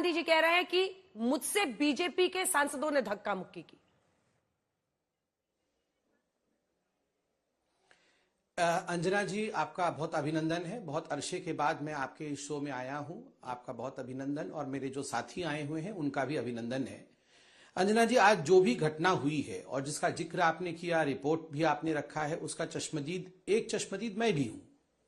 गांधी जी कह रहे हैं कि मुझसे बीजेपी के सांसदों ने धक्का मुक्की की। अंजना जी, आपका बहुत अभिनंदन है। बहुत अरसे के बाद मैं आपके इस शो में आया हूं, आपका बहुत अभिनंदन। और मेरे जो साथी आए हुए हैं उनका भी अभिनंदन है। अंजना जी, आज जो भी घटना हुई है और जिसका जिक्र आपने किया, रिपोर्ट भी आपने रखा है, उसका चश्मदीद मैं भी हूं।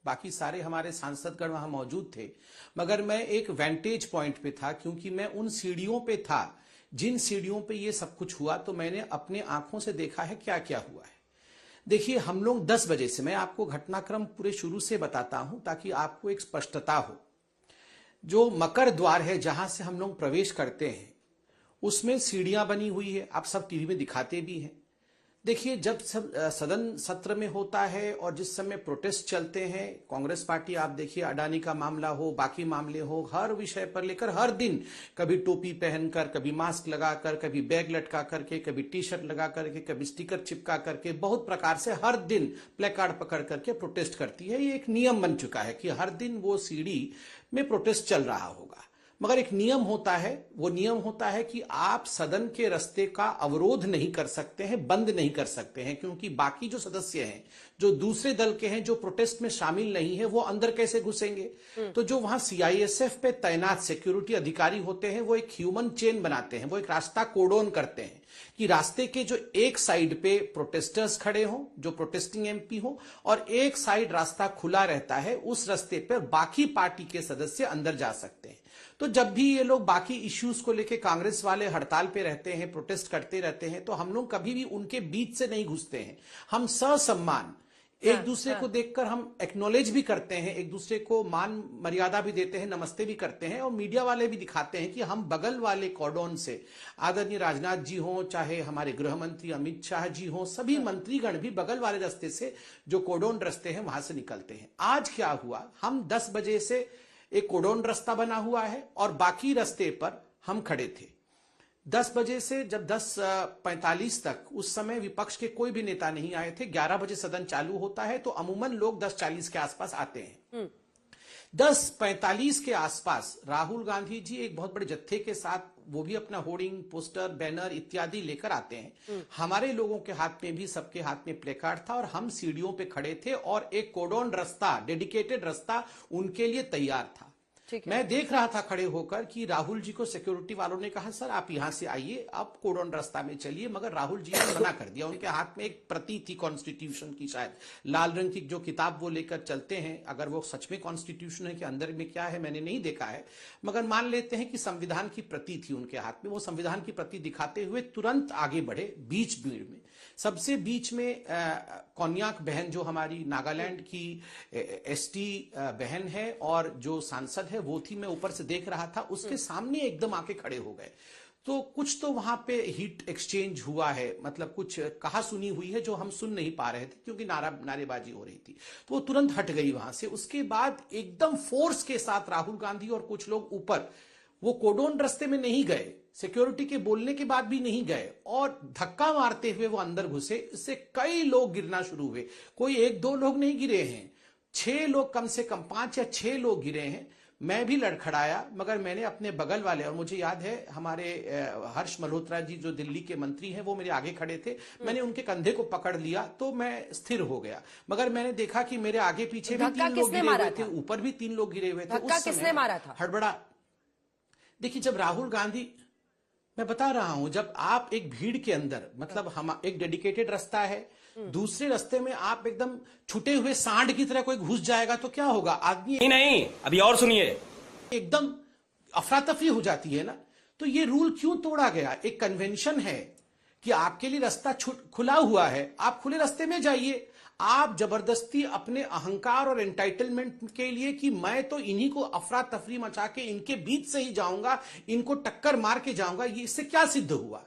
बाकी सारे हमारे सांसदगण वहां मौजूद थे, मगर मैं एक वेंटेज पॉइंट पे था, क्योंकि मैं उन सीढ़ियों पे था जिन सीढ़ियों पे ये सब कुछ हुआ। तो मैंने अपने आंखों से देखा है क्या क्या हुआ है। देखिए, हम लोग 10 बजे से, मैं आपको घटनाक्रम पूरे शुरू से बताता हूं ताकि आपको एक स्पष्टता हो। जो मकर द्वार है जहां से हम लोग प्रवेश करते हैं, उसमें सीढ़ियां बनी हुई है, आप सब टीवी में दिखाते भी हैं। देखिए, जब सदन सत्र में होता है और जिस समय प्रोटेस्ट चलते हैं, कांग्रेस पार्टी, आप देखिए अडानी का मामला हो, बाकी मामले हो, हर विषय पर लेकर हर दिन कभी टोपी पहनकर, कभी मास्क लगाकर, कभी बैग लटका करके, कभी टी शर्ट लगा करके, कभी स्टिकर चिपका करके, बहुत प्रकार से हर दिन प्लेकार्ड पकड़ करके प्रोटेस्ट करती है। ये एक नियम बन चुका है कि हर दिन वो सीढ़ी में प्रोटेस्ट चल रहा होगा। मगर एक नियम होता है, वो नियम होता है कि आप सदन के रास्ते का अवरोध नहीं कर सकते हैं, बंद नहीं कर सकते हैं, क्योंकि बाकी जो सदस्य हैं, जो दूसरे दल के हैं, जो प्रोटेस्ट में शामिल नहीं है, वो अंदर कैसे घुसेंगे। तो जो वहां सीआईएसएफ पे तैनात सिक्योरिटी अधिकारी होते हैं, वो एक ह्यूमन चेन बनाते हैं, वो एक रास्ता कोडोन करते हैं कि रास्ते के जो एक साइड पे प्रोटेस्टर्स खड़े हों, जो प्रोटेस्टिंग एमपी हो, और एक साइड रास्ता खुला रहता है, उस रास्ते पर बाकी पार्टी के सदस्य अंदर जा सकते हैं। तो जब भी ये लोग बाकी इश्यूज को लेके कांग्रेस वाले हड़ताल पे रहते हैं, प्रोटेस्ट करते रहते हैं, तो हम लोग कभी भी उनके बीच से नहीं घुसते हैं। हम ससम्मान एक दूसरे को देखकर हम एक्नॉलेज भी करते हैं, एक दूसरे को मान मर्यादा भी देते हैं, नमस्ते भी करते हैं। और मीडिया वाले भी दिखाते हैं कि हम बगल वाले कॉर्डोन से, आदरणीय राजनाथ जी हो, चाहे हमारे गृह मंत्री अमित शाह जी हो, सभी मंत्रीगण भी बगल वाले रास्ते से, जो कॉर्डोन रास्ते हैं, वहां से निकलते हैं। आज क्या हुआ, हम 10 बजे से एक कोडोन रास्ता बना हुआ है और बाकी रास्ते पर हम खड़े थे 10 बजे से। जब 10:45 तक, उस समय विपक्ष के कोई भी नेता नहीं आए थे। 11 बजे सदन चालू होता है, तो अमूमन लोग 10:40 के आसपास आते हैं। 10:45 के आसपास राहुल गांधी जी एक बहुत बड़े जत्थे के साथ, वो भी अपना होर्डिंग, पोस्टर, बैनर इत्यादि लेकर आते हैं। हमारे लोगों के हाथ में भी, सबके हाथ में प्लेकार्ड था, और हम सीढ़ियों पे खड़े थे और एक कोडोन रास्ता, डेडिकेटेड रास्ता उनके लिए तैयार था। मैं देख रहा था खड़े होकर कि राहुल जी को सिक्योरिटी वालों ने कहा, सर आप यहां से आइए, आप कोडोन रास्ता में चलिए, मगर राहुल जी ने मना कर दिया। उनके हाथ में एक प्रति थी कॉन्स्टिट्यूशन की, शायद लाल रंग की जो किताब वो लेकर चलते हैं। अगर वो सच में कॉन्स्टिट्यूशन है कि अंदर में क्या है, मैंने नहीं देखा है, मगर मान लेते हैं कि संविधान की प्रति थी उनके हाथ में। वो संविधान की प्रति दिखाते हुए तुरंत आगे बढ़े बीच भीड़ में। सबसे बीच में कोन्याक बहन, जो हमारी नागालैंड की एसटी बहन है और जो सांसद है, वो थी। मैं ऊपर से देख रहा था, उसके सामने एकदम आके खड़े हो गए। तो कुछ तो वहां पे हीट एक्सचेंज हुआ है, मतलब कुछ कहा सुनी हुई है जो हम सुन नहीं पा रहे थे, क्योंकि नारेबाजी हो रही थी। तो वो तुरंत हट गई वहां से। उसके बाद एकदम फोर्स के साथ राहुल गांधी और कुछ लोग ऊपर, वो कोडोन रास्ते में नहीं गए, सिक्योरिटी के बोलने के बाद भी नहीं गए, और धक्का मारते हुए वो अंदर घुसे। इससे कई लोग गिरना शुरू हुए। कोई 1-2 लोग नहीं गिरे हैं, 6 लोग, कम से कम 5 या 6 लोग गिरे हैं। मैं भी लड़खड़ाया, मगर मैंने अपने बगल वाले, और मुझे याद है हमारे हर्ष मल्होत्रा जी जो दिल्ली के मंत्री हैं, वो मेरे आगे खड़े थे, मैंने उनके कंधे को पकड़ लिया तो मैं स्थिर हो गया। मगर मैंने देखा कि मेरे आगे पीछे भी 3 लोग गिरे हुए थे, ऊपर भी 3 लोग गिरे हुए थे। उस किसने मारा था? हड़बड़ा। देखिए, जब राहुल गांधी, मैं बता रहा हूं, जब आप एक भीड़ के अंदर, मतलब हम एक डेडिकेटेड रास्ता है, दूसरे रास्ते में आप एकदम छुटे हुए सांड की तरह कोई घुस जाएगा तो क्या होगा? आदमी नहीं, अभी और सुनिए, एकदम अफरा तफरी हो जाती है ना। तो ये रूल क्यों तोड़ा गया? एक कन्वेंशन है कि आपके लिए रास्ता खुला हुआ है, आप खुले रास्ते में जाइए। आप जबरदस्ती अपने अहंकार और एंटाइटलमेंट के लिए कि मैं तो इन्हीं को अफरा तफरी मचा के इनके बीच से ही जाऊंगा, इनको टक्कर मार के जाऊंगा, ये इससे क्या सिद्ध हुआ?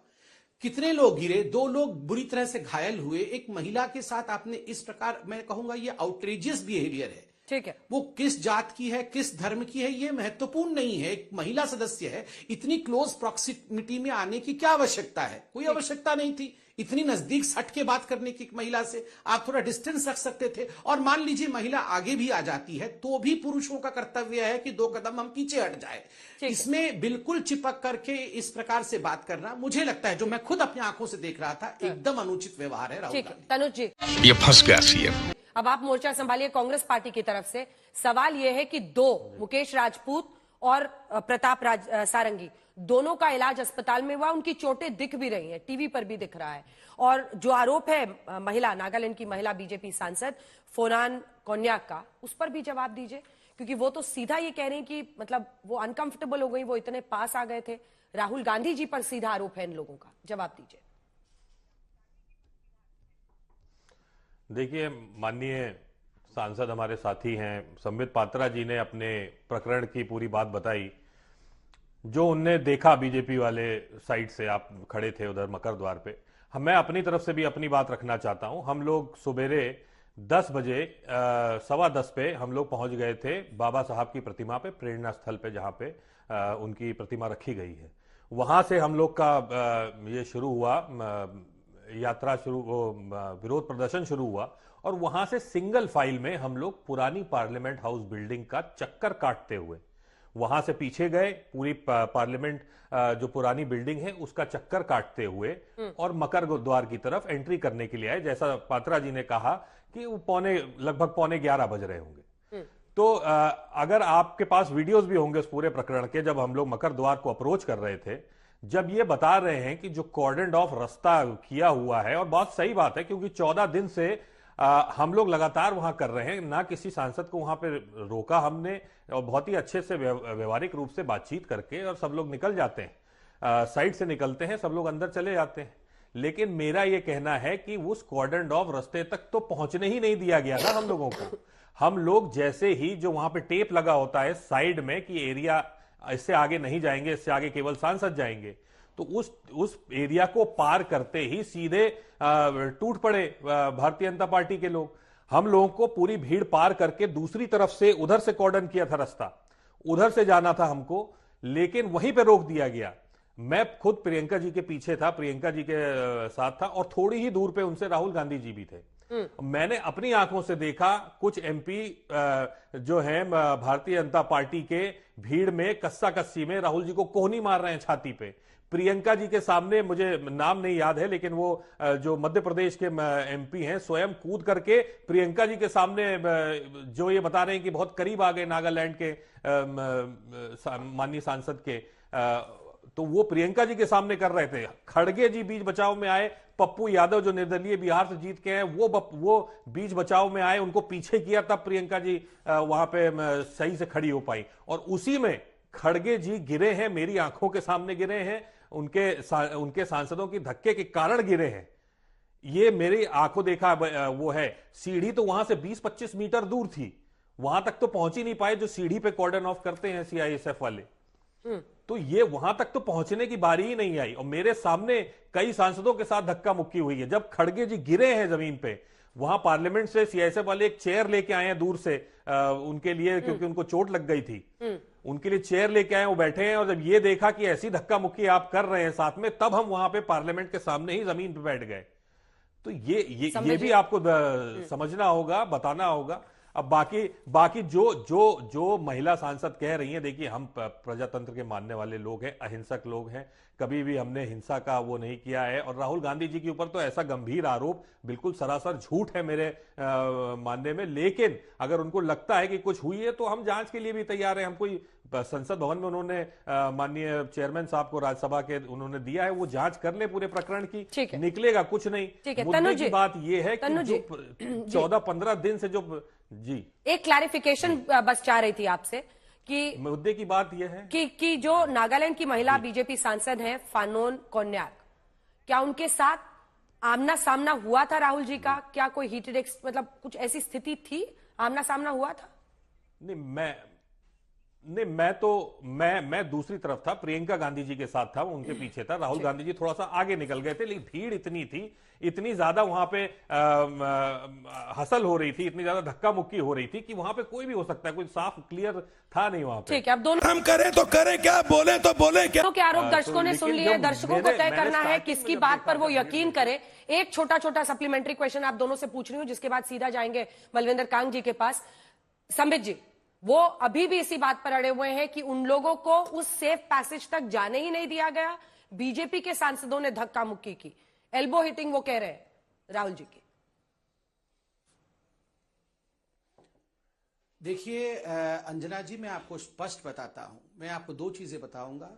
कितने लोग गिरे? 2 लोग बुरी तरह से घायल हुए। एक महिला के साथ आपने इस प्रकार, मैं कहूंगा ये आउटरेजियस बिहेवियर है। ठीक है, वो किस जात की है, किस धर्म की है, ये महत्वपूर्ण नहीं है। एक महिला सदस्य है, इतनी क्लोज प्रॉक्सिमिटी में आने की क्या आवश्यकता है? कोई आवश्यकता नहीं थी। इतनी नजदीक सट के बात करने की एक महिला से आप थोड़ा डिस्टेंस रख सकते थे। और मान लीजिए महिला आगे भी आ जाती है तो भी पुरुषों का कर्तव्य है कि 2 कदम हम पीछे हट जाए। इसमें बिल्कुल चिपक करके इस प्रकार से बात करना, मुझे लगता है, जो मैं खुद अपनी आंखों से देख रहा था, एकदम अनुचित व्यवहार है राहुल गांधी। तनुज जी, ये फंस गया सीएम। अब आप मोर्चा संभालिए कांग्रेस पार्टी की तरफ से। सवाल यह है कि 2 मुकेश राजपूत और प्रताप सारंगी दोनों का इलाज अस्पताल में हुआ, उनकी चोटें दिख भी रही हैं, टीवी पर भी दिख रहा है। और जो आरोप है महिला, नागालैंड की महिला बीजेपी सांसद फोनान कोन्याक का, उस पर भी जवाब दीजिए, क्योंकि वो तो सीधा ये कह रहे हैं कि मतलब वो अनकंफर्टेबल हो गई, वो इतने पास आ गए थे। राहुल गांधी जी पर सीधा आरोप है इन लोगों का, जवाब दीजिए। देखिए, माननीय सांसद हमारे साथी हैं, संबित पात्रा जी ने अपने प्रकरण की पूरी बात बताई। जो उनने देखा बीजेपी वाले साइड से, आप खड़े थे उधर मकर द्वार पे, मैं अपनी तरफ से भी अपनी बात रखना चाहता हूं। हम लोग सुबेरे 10 बजे 10:15 पे हम लोग पहुंच गए थे बाबा साहब की प्रतिमा पे, प्रेरणा स्थल पे, जहां पे उनकी प्रतिमा रखी गई है। वहां से हम लोग का ये शुरू हुआ, यात्रा शुरू, विरोध प्रदर्शन शुरू हुआ। और वहां से सिंगल फाइल में हम लोग पुरानी पार्लियामेंट हाउस बिल्डिंग का चक्कर काटते हुए वहां से पीछे गए, पूरी पार्लियामेंट जो पुरानी बिल्डिंग है उसका चक्कर काटते हुए और मकर द्वार की तरफ एंट्री करने के लिए आए। जैसा पात्रा जी ने कहा कि वो लगभग पौने 11 बज रहे होंगे। तो अगर आपके पास वीडियोस भी होंगे उस पूरे प्रकरण के, जब हम लोग मकर द्वार को अप्रोच कर रहे थे, जब ये बता रहे हैं कि जो कॉर्डन ऑफ रास्ता किया हुआ है, और बहुत सही बात है क्योंकि 14 दिन से हम लोग लगातार वहां कर रहे हैं, ना किसी सांसद को वहां पे रोका हमने, और बहुत ही अच्छे से व्यवहारिक रूप से बातचीत करके, और सब लोग निकल जाते हैं, साइड से निकलते हैं, सब लोग अंदर चले जाते हैं। लेकिन मेरा यह कहना है कि उस कॉर्डन ऑफ रास्ते तक तो पहुंचने ही नहीं दिया गया था हम लोगों को। हम लोग जैसे ही, जो वहां पे टेप लगा होता है साइड में कि एरिया इससे आगे नहीं जाएंगे, इससे आगे केवल सांसद जाएंगे, तो उस एरिया को पार करते ही सीधे टूट पड़े भारतीय जनता पार्टी के लोग। हम लोगों को पूरी भीड़ पार करके दूसरी तरफ से, उधर से कॉर्डन किया था रास्ता, उधर से जाना था हमको, लेकिन वहीं पे रोक दिया गया। मैं खुद प्रियंका जी के पीछे था, प्रियंका जी के साथ था, और थोड़ी ही दूर पे उनसे राहुल गांधी जी भी थे। मैंने अपनी आंखों से देखा कुछ एमपी जो हैं भारतीय जनता पार्टी के, भीड़ में कस्सा कस्सी में राहुल जी को कोहनी मार रहे हैं छाती पे। प्रियंका जी के सामने, मुझे नाम नहीं याद है, लेकिन वो जो मध्य प्रदेश के एमपी हैं, स्वयं कूद करके प्रियंका जी के सामने जो ये बता रहे हैं कि बहुत करीब आ गए नागालैंड के माननीय सांसद के, तो वो प्रियंका जी के सामने कर रहे थे। खड़गे जी बीच बचाव में आए, पप्पू यादव जो निर्दलीय बिहार से जीत के हैं, वो बीच बचाव में आए, उनको पीछे किया, तब प्रियंका जी वहां पे सही से खड़ी हो पाई। और उसी में खड़गे जी गिरे हैं, मेरी आंखों के सामने गिरे हैं, उनके सांसदों की धक्के के कारण गिरे हैं। ये मेरी आंखों देखा वो है। सीढ़ी तो वहां से 20-25 मीटर दूर थी, वहां तक तो पहुंच ही नहीं पाए, जो सीढ़ी पे कॉर्डन ऑफ करते हैं सीआईएसएफ वाले। तो ये वहां तक तो पहुंचने की बारी ही नहीं आई, और मेरे सामने कई सांसदों के साथ धक्का मुक्की हुई है। जब खड़गे जी गिरे हैं जमीन पे, वहां पार्लियामेंट से सीआईएसएफ वाले एक चेयर लेके आए हैं दूर से उनके लिए, क्योंकि उनको चोट लग गई थी, उनके लिए चेयर लेके आए, वो बैठे हैं। और जब ये देखा कि ऐसी धक्का मुक्की आप कर रहे हैं साथ में, तब हम वहां पे पार्लियामेंट के सामने ही जमीन पे बैठ गए। तो ये भी आपको समझना होगा, बताना होगा। अब बाकी जो महिला सांसद कह रही हैं, देखिए हम प्रजातंत्र के मानने वाले लोग हैं, अहिंसक लोग हैं, कभी भी हमने हिंसा का वो नहीं किया है। और राहुल गांधी जी के ऊपर तो ऐसा गंभीर आरोप बिल्कुल सरासर झूठ है मेरे मानने में। लेकिन अगर उनको लगता है कि कुछ हुई है, तो हम जांच के लिए भी तैयार हैं। हम कोई संसद भवन में उन्होंने माननीय चेयरमैन साहब को राज्यसभा के उन्होंने दिया है, वो जांच कर ले पूरे प्रकरण की, निकलेगा कुछ नहीं। मुद्दे की बात ये है कि जो 14-15 दिन से जो, जी एक क्लैरिफिकेशन बस चाह रही थी आपसे कि मुद्दे की बात यह है कि जो नागालैंड की महिला बीजेपी सांसद हैं फानोन कोन्याक, क्या उनके साथ आमना सामना हुआ था राहुल जी का? क्या कोई हीटेड मतलब कुछ ऐसी स्थिति थी, आमना सामना हुआ था? नहीं, नहीं, मैं दूसरी तरफ था, प्रियंका गांधी जी के साथ था, उनके पीछे था। राहुल गांधी जी थोड़ा सा आगे निकल गए थे, लेकिन भीड़ इतनी थी, इतनी ज्यादा वहां पे हसल हो रही थी, इतनी ज्यादा धक्का मुक्की हो रही थी कि वहां पे कोई भी हो सकता है, कोई साफ क्लियर था नहीं वहां पे। ठीक है, अब दोनों हम करें तो करें क्या, बोले तो बोले क्या। के आरोप दर्शकों ने सुन लेकिन लिए हैं। जब दर्शकों को मैंने तय करना है starting में किसकी जब बात देखा पर वो था यकीन करे। एक छोटा छोटा सप्लीमेंट्री क्वेश्चन आप दोनों से पूछ रही हूं, जिसके बाद सीधा जाएंगे बलविंदर कांग जी के पास। संबित जी, वो अभी भी इसी बात पर अड़े हुए हैं कि उन लोगों को उस सेफ पैसेज तक जाने ही नहीं दिया गया। बीजेपी के सांसदों ने धक्का मुक्की की, एल्बो हिटिंग वो कह रहे हैं राहुल जी की। देखिए अंजना जी, मैं आपको स्पष्ट बताता हूं, मैं आपको दो चीजें बताऊंगा।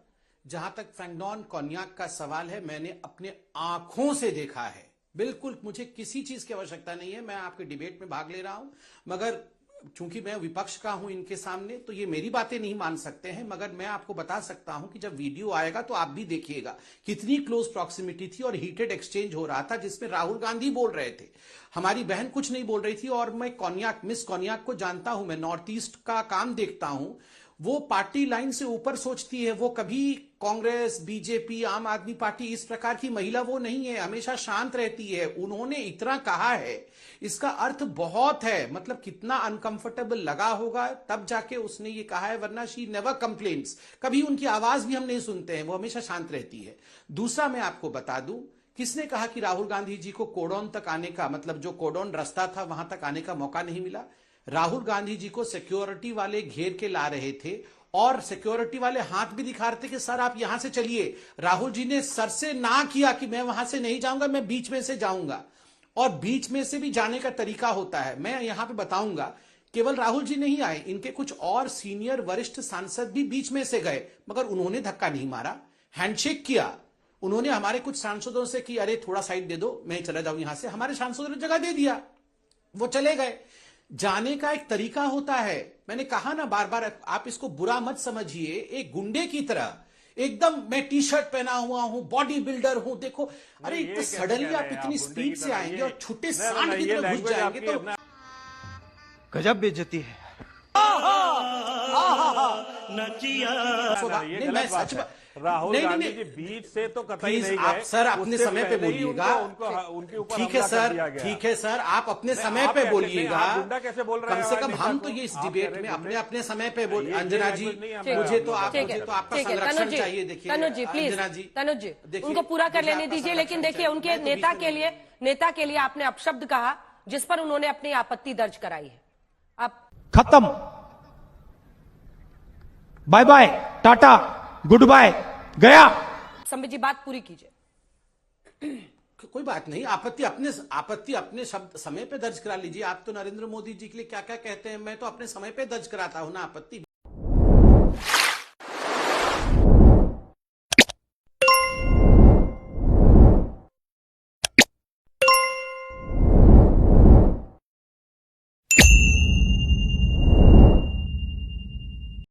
जहां तक फैंगडॉन कॉन्याक का सवाल है, मैंने अपने आंखों से देखा है, बिल्कुल मुझे किसी चीज की आवश्यकता नहीं है। मैं आपके डिबेट में भाग ले रहा हूं, मगर चूंकि मैं विपक्ष का हूं इनके सामने, तो ये मेरी बातें नहीं मान सकते हैं। मगर मैं आपको बता सकता हूं कि जब वीडियो आएगा तो आप भी देखिएगा कितनी क्लोज प्रॉक्सिमिटी थी और हीटेड एक्सचेंज हो रहा था, जिसमें राहुल गांधी बोल रहे थे, हमारी बहन कुछ नहीं बोल रही थी। और मैं कॉन्याक, मिस कॉन्याक को जानता हूं, मैं नॉर्थ ईस्ट का काम देखता हूं, वो पार्टी लाइन से ऊपर सोचती है। वो कभी कांग्रेस, बीजेपी, आम आदमी पार्टी इस प्रकार की महिला वो नहीं है, हमेशा शांत रहती है। उन्होंने इतना कहा है, इसका अर्थ बहुत है, मतलब कितना अनकंफर्टेबल लगा होगा, तब जाके उसने ये कहा है, वरना शी नेवर कंप्लेन्स, कभी उनकी आवाज भी हम नहीं सुनते हैं, वो हमेशा शांत रहती है। दूसरा मैं आपको बता दूं, किसने कहा कि राहुल गांधी जी को कोडॉन तक आने का, मतलब जो कोडॉन रास्ता था वहां तक आने का मौका नहीं मिला? राहुल गांधी जी को सिक्योरिटी वाले घेर के ला रहे थे और सिक्योरिटी वाले हाथ भी दिखा रहे थे कि सर आप यहां से चलिए। राहुल जी ने सर से ना किया कि मैं वहां से नहीं जाऊंगा, मैं बीच में से जाऊंगा। और बीच में से भी जाने का तरीका होता है, मैं यहां पे बताऊंगा। केवल राहुल जी नहीं आए, इनके कुछ और सीनियर वरिष्ठ सांसद भी बीच में से गए, मगर उन्होंने धक्का नहीं मारा, हैंडशेक किया। उन्होंने हमारे कुछ सांसदों से कि अरे थोड़ा साइड दे दो, मैं चला जाऊं यहां से, हमारे सांसदों ने जगह दे दिया, वो चले गए। जाने का एक तरीका होता है। मैंने कहा ना बार बार, आप इसको बुरा मत समझिए, एक गुंडे की तरह एकदम मैं टी शर्ट पहना हुआ हूं, बॉडी बिल्डर हूं, देखो, अरे इतने सडनली आप इतनी स्पीड से आएंगे और छुट्टे सांड की तरह घुस जाएंगे तो गजब बेइज्जती है। नहीं, मैं सच राहुल नहीं, गांधी नहीं, जी बीच से तो कतई प्लीज नहीं आप गए। सर अपने उससे समय पे पहले ही बोलिएगा। उनके ऊपर ठीक है हमला कर सर, दिया गया। ठीक है सर, आप अपने नहीं, समय आप पे कैसे- बोलिएगा। नहीं, आप गुंडा कैसे बोल रहे हैं कम से हमारे कम नेता हम को? तो ये इस आप डिबेट कह रहे में हैं अपने अपने समय पे बोल। ये अंजना जी, लैंग्वेज नहीं है, मुझे तो आप- मुझे तो आपका ठीक है, संरक्षण चाहिए। देखिए तनुज जी प्लीज, अंजना जी, तनुज जी देखिए, उनको पूरा कर मुझे लेने आपका दीजिए। लेकिन संरक्षण देखिए, चाहिए। उनके मैं तो नेता बीच के में लिए, नेता के लिए आपने अपशब्द कहा, जिस पर उन्होंने अपनी आपत्ति दर्ज कराई है। आप खत्म, bye bye, tata, goodbye, गया। संबित जी बात पूरी कीजिए। कोई बात नहीं, आपत्ति अपने शब्द समय पे दर्ज करा लीजिए। आप तो नरेंद्र मोदी जी के लिए क्या क्या कहते हैं, मैं तो अपने समय पे दर्ज कराता हूं ना आपत्ति।